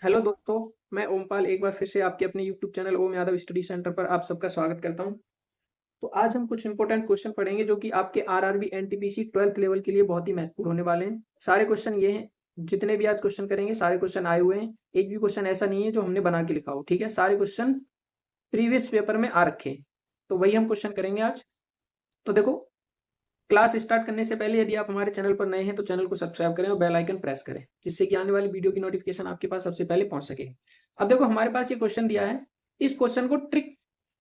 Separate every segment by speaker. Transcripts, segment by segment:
Speaker 1: Hello दोस्तों, मैं ओमपाल एक बार फिर से आपके अपने यूट्यूब चैनल ओम यादव स्टडी सेंटर पर आप सबका स्वागत करता हूं। तो आज हम कुछ इंपॉर्टेंट क्वेश्चन पढ़ेंगे जो कि आपके आरआरबी एनटीपीसी 12th लेवल के लिए बहुत ही महत्वपूर्ण होने वाले हैं। सारे क्वेश्चन ये हैं, जितने भी आज क्वेश्चन करेंगे सारे क्वेश्चन आए हुए हैं। एक भी क्वेश्चन ऐसा नहीं है जो हमने बना के लिखा हो, ठीक है। सारे क्वेश्चन प्रीवियस पेपर में आ रखे हैं, तो वही हम क्वेश्चन करेंगे आज। तो देखो, क्लास स्टार्ट करने से पहले यदि आप हमारे चैनल पर नए हैं तो चैनल को सब्सक्राइब करें और बेल आइकन प्रेस करें, जिससे कि आने वाली वीडियो की नोटिफिकेशन आपके पास सबसे पहले पहुंच सके। अब देखो, हमारे पास ये क्वेश्चन दिया है। इस क्वेश्चन को ट्रिक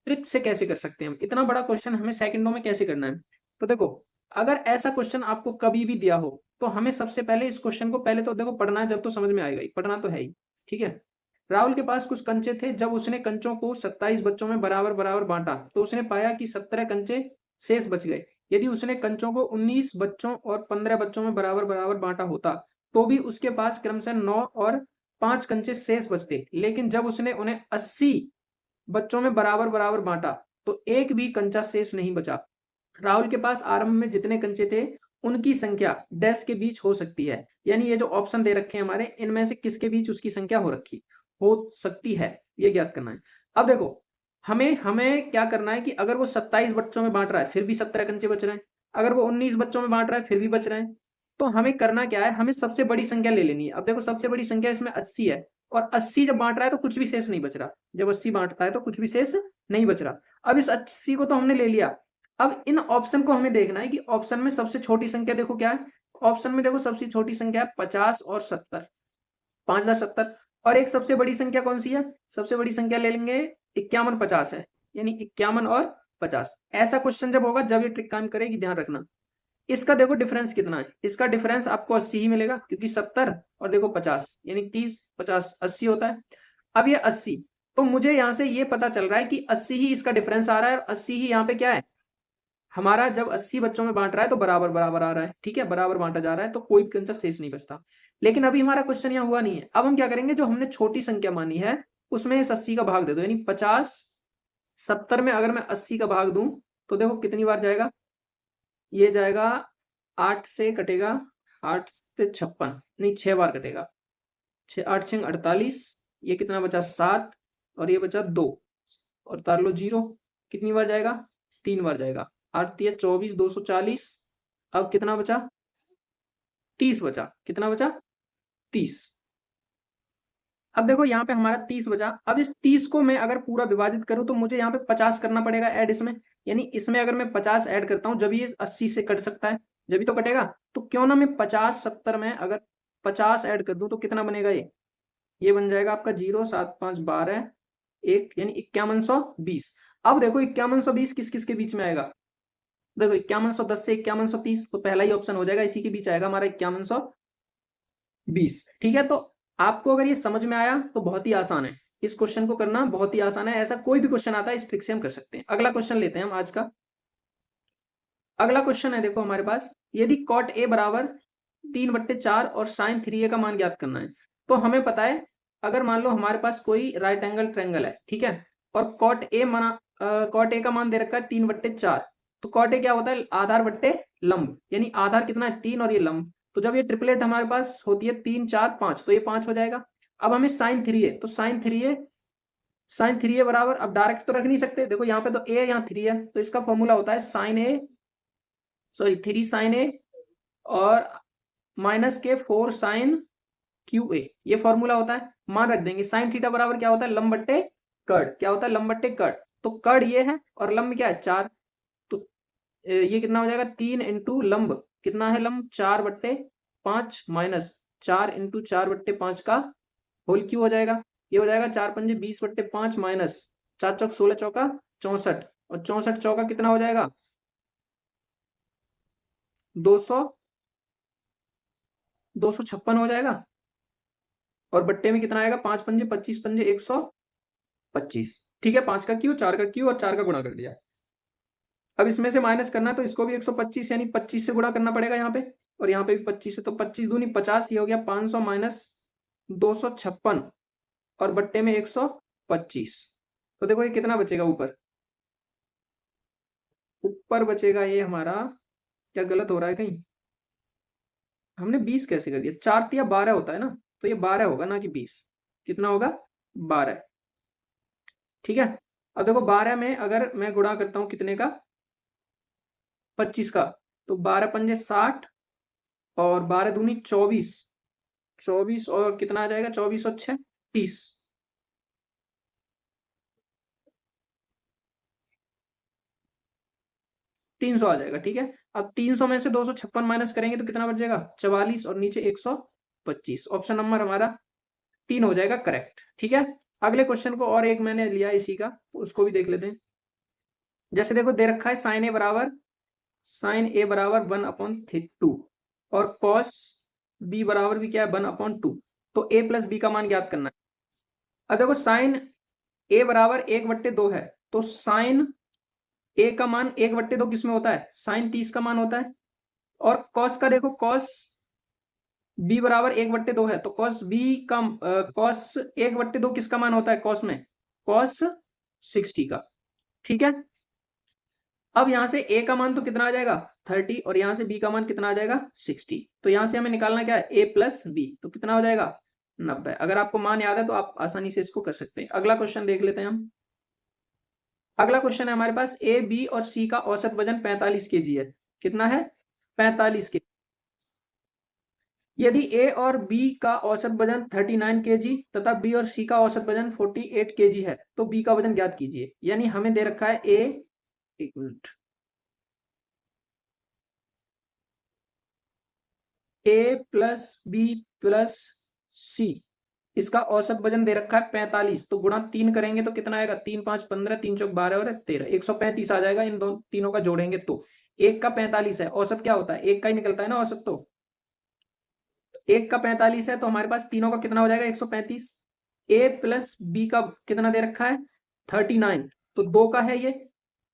Speaker 1: ट्रिक से कैसे कर सकते हैं हम? इतना बड़ा क्वेश्चन हमें सेकंडों में कैसे करना है? तो देखो, अगर ऐसा क्वेश्चन आपको कभी भी दिया हो तो हमें सबसे पहले इस क्वेश्चन को पहले तो देखो पढ़ना है, जब तो समझ में आएगा ही, पढ़ना तो है ही, ठीक है। राहुल के पास कुछ कंचे थे। जब उसने कंचों को 27 बच्चों में बराबर बराबर बांटा तो उसने पाया कि 17 कंचे शेष बच गए। यदि उसने कंचों को 19 बच्चों और 15 बच्चों में बराबर बराबर बांटा होता तो भी उसके पास क्रमशः 9 और 5 कंचे शेष बचते। लेकिन जब उसने उन्हें 80 बच्चों में बराबर बराबर बांटा तो एक भी कंचा शेष नहीं बचा। राहुल के पास आरंभ में जितने कंचे थे उनकी संख्या डैश के बीच हो सकती है। यानी ये जो ऑप्शन दे रखे हैं हमारे, इनमें से किसके बीच उसकी संख्या हो सकती है, ये ज्ञात करना है। अब देखो, हमें हमें क्या करना है कि अगर वो 27 बच्चों में बांट रहा है फिर भी 17 कंचे बच रहे हैं, अगर वो 19 बच्चों में बांट रहा है फिर भी बच रहे हैं, तो हमें करना क्या है, हमें सबसे बड़ी संख्या ले लेनी है। अब देखो, सबसे बड़ी संख्या इसमें 80 है, और 80 जब बांट रहा है तो कुछ भी शेष नहीं बच रहा। जब 80 बांटता है तो कुछ भी शेष नहीं बच रहा। अब इस 80 को तो हमने ले लिया। अब इन ऑप्शन को हमें देखना है कि ऑप्शन में सबसे छोटी संख्या देखो क्या है। ऑप्शन में देखो, सबसे छोटी संख्या है 50 और 70, 5070। और एक सबसे बड़ी संख्या कौन सी है? सबसे बड़ी संख्या ले लेंगे 51 50 है, यानी 51 और 50। ऐसा क्वेश्चन जब होगा, जब ये ट्रिक काम करेगी, ध्यान रखना। इसका देखो डिफरेंस कितना है, इसका डिफरेंस आपको 80 ही मिलेगा, क्योंकि 70 और देखो 50 यानी 30 50 80 होता है। अब ये 80, तो मुझे यहां से ये पता चल रहा है कि 80 ही इसका डिफरेंस आ रहा है, और 80 ही यहाँ पे क्या है हमारा। जब 80 बच्चों में बांट रहा है तो बराबर बराबर आ रहा है, ठीक है, बराबर बांटा जा रहा है, तो कोई भी कंचा शेष नहीं बचता। लेकिन अभी हमारा क्वेश्चन यहाँ हुआ नहीं है। अब हम क्या करेंगे, जो हमने छोटी संख्या मानी है उसमें इस 80 का भाग दे दो, यानी 50 70 में अगर मैं 80 का भाग दूं तो देखो कितनी बार जाएगा, ये जाएगा 8 से कटेगा, 8 से 56, नहीं 6 बार कटेगा। 8 6 48, ये कितना बचा 7, और ये बचा 2, और तार लो 0। कितनी बार जाएगा? 3 बार जाएगा। 8 तिया 24, 240। अब कितना बचा? 30 बचा। कितना बचा? 30। अब देखो यहाँ पे हमारा 30 बचा। अब इस 30 को मैं अगर पूरा विभाजित करूं तो मुझे यहाँ पे 50 करना पड़ेगा ऐड इसमें। यानी इसमें अगर मैं 50 ऐड करता हूं जब ये 80 से कट सकता है, जब भी तो कटेगा। तो क्यों ना मैं 50 70 में अगर 50 ऐड कर दूं तो कितना बनेगा? ये बन जाएगा आपका 0 7 5 12 1, यानी 5120। अब देखो 5120 किस किस के बीच में आएगा? देखो 5110 से 5130, तो पहला ही ऑप्शन हो जाएगा, इसी के बीच आएगा हमारा 5120, ठीक है। तो आपको अगर ये समझ में आया तो बहुत ही आसान है, इस क्वेश्चन को करना बहुत ही आसान है। ऐसा कोई भी क्वेश्चन आता है इस ट्रिक से हम कर सकते हैं। अगला क्वेश्चन लेते हैं हम आज का। अगला क्वेश्चन है, देखो हमारे पास, यदि कॉट ए बराबर 3/4 और साइन 3a का मान ज्ञात करना है। तो हमें पता है, अगर मान लो हमारे पास कोई राइट एंगल ट्रायंगल है, ठीक है, और कॉट ए का मान दे रखा है 3/4। तो कॉट ए क्या होता है? आधार बट्टे लंब, यानी आधार कितना है 3 और ये लंब। तो जब ये ट्रिपलेट हमारे पास होती है 3 4 5, तो ये 5 हो जाएगा। अब हमें साइन 3a, तो साइन थ्री ए बराबर, अब डायरेक्ट तो रख नहीं सकते, देखो यहाँ पे तो ए है यहाँ 3 है, तो इसका फॉर्मूला होता है साइन ए, सॉरी 3 साइन ए और माइनस के 4 साइन क्यू ए, ये फॉर्मूला होता है। मान रख देंगे। साइन थीटा बराबर क्या होता है? लंब बट्टे कर्ण। क्या होता है? लंब बट्टे कर्ण। तो कर्ण ये है और लंब क्या है? 4। तो ये कितना हो जाएगा? 3 इंटू लंब, कितना है लंब? 4/5 माइनस 4 इंटू 4/5 का होल क्यू हो जाएगा। ये हो जाएगा 4 पंजे 20/5 माइनस 4 चौक 16 चौका 64, और 64 चौका कितना हो जाएगा? 200, 256 हो जाएगा। और बट्टे में कितना आएगा? 5 पंजे 25 पंजे 125, ठीक है। 5 का क्यू 4 का क्यू और 4 का गुणा कर दिया। अब इसमें से माइनस करना है तो इसको भी 125 यानी 25 से गुणा करना पड़ेगा यहाँ पे, और यहाँ पे भी 25 है, तो 25 दूनी 50, ये हो गया 500 माइनस 256, और बट्टे में 125। तो देखो ये कितना बचेगा ऊपर? ऊपर बचेगा ये हमारा, क्या गलत हो रहा है कहीं? हमने 20 कैसे कर दिया? 4 तिया 12 होता है ना, तो ये 12 होगा ना कि 20, कितना होगा 12। ठीक है, अब देखो 12 में अगर मैं गुणा करता हूं कितने का 25 का, तो 12 पंजे 60 और 12 दूनी 24, 24 और कितना आ जाएगा 24 और 6 30, 300 आ जाएगा। ठीक है, अब 300 में से 256 माइनस करेंगे तो कितना बचेगा 44 और नीचे 125। ऑप्शन नंबर हमारा 3 हो जाएगा करेक्ट। ठीक है, अगले क्वेश्चन को और एक मैंने लिया इसी का, तो उसको भी देख लेते हैं। जैसे देखो दे रखा है साइन ए बराबर 1/2 और कॉस बी बराबर भी क्या है 1/2, तो ए प्लस बी का मान ज्ञात करना है। अब देखो साइन ए बराबर 1/2 है, तो साइन ए का मान 1/2 किस में होता है साइन 30 का मान होता है। और कॉस का देखो कॉस बी बराबर 1/2 है, तो कॉस बी का कॉस 1/2 किसका मान होता है कॉस में कॉस 60 का। ठीक है, अब यहां से a का मान तो कितना आ जाएगा 30 और यहां से b का मान कितना आ जाएगा 60, तो यहां से हमें निकालना क्या है a प्लस बी, तो कितना हो जाएगा 90। अगर आपको मान याद है तो आप आसानी से इसको कर सकते हैं। अगला क्वेश्चन देख लेते हैं हम। अगला क्वेश्चन है हमारे पास a b और c का औसत वजन 45 kg है। कितना है 45 kg। यदि a और b का औसत वजन 39 kg तथा b और c का औसत वजन 48 kg है, तो b का वजन ज्ञात कीजिए। यानी हमें दे रखा है a, एक मिनट, ए प्लस बी प्लस सी, इसका औसत वजन दे रखा है 45, तो गुणा 3 करेंगे तो कितना आएगा 3 5 15, 3 चौक 12 और 13, 135 आ जाएगा। इन दोनों तीनों का जोड़ेंगे तो एक का 45 है, औसत क्या होता है एक का ही निकलता है ना औसत, तो एक का 45 है, तो हमारे पास तीनों का कितना हो जाएगा 135। ए प्लस बी का कितना दे रखा है 39, तो दो का है ये,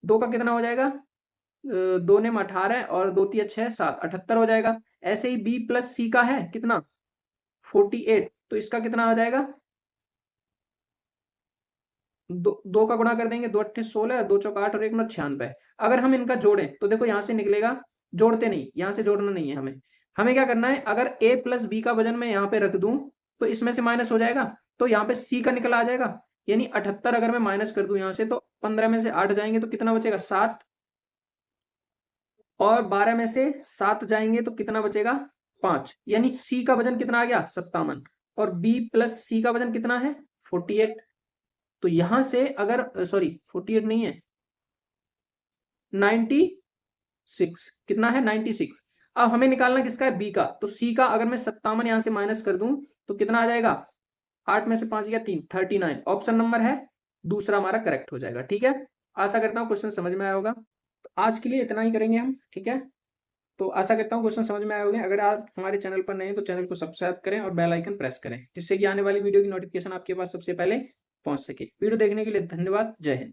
Speaker 1: दो का कितना हो जाएगा दो ने 18 और दो तिया 6 7 78 हो जाएगा। ऐसे ही बी प्लस सी का है कितना 48, तो इसका कितना हो जाएगा दो का गुणा कर देंगे, 2 8 16 2 चौक 8 और 1 9 96। अगर हम इनका जोड़ें तो देखो यहां से निकलेगा, जोड़ते नहीं, यहां से जोड़ना नहीं है हमें, हमें क्या करना है अगर a प्लस बी का वजन मैं यहाँ पे रख दूं तो इसमें से माइनस हो जाएगा, तो यहाँ पे c का निकल आ जाएगा। यानी 78 अगर मैं माइनस कर दूं यहाँ से तो 15 में से 8 जाएंगे तो कितना बचेगा 7, और 12 में से 7 जाएंगे तो कितना बचेगा 5, यानी c का वजन कितना आ गया 57 और b प्लस सी का वजन कितना है 48। तो यहां से अगर सॉरी 48 नहीं है 96, कितना है 96। अब हमें निकालना किसका है बी का, तो सी का अगर मैं 57 यहां से माइनस कर दूं तो कितना आ जाएगा 8 में से 5 या 3 39। ऑप्शन नंबर है दूसरा हमारा करेक्ट हो जाएगा। ठीक है, आशा करता हूँ क्वेश्चन समझ में आया होगा। तो आज के लिए इतना ही करेंगे हम। ठीक है, तो आशा करता हूँ क्वेश्चन समझ में आए होंगे। अगर आप हमारे चैनल पर नए हैं तो चैनल को सब्सक्राइब करें और बेल आइकन प्रेस करें, जिससे कि आने वाली वीडियो की नोटिफिकेशन आपके पास सबसे पहले पहुंच सके। वीडियो देखने के लिए धन्यवाद। जय हिंद।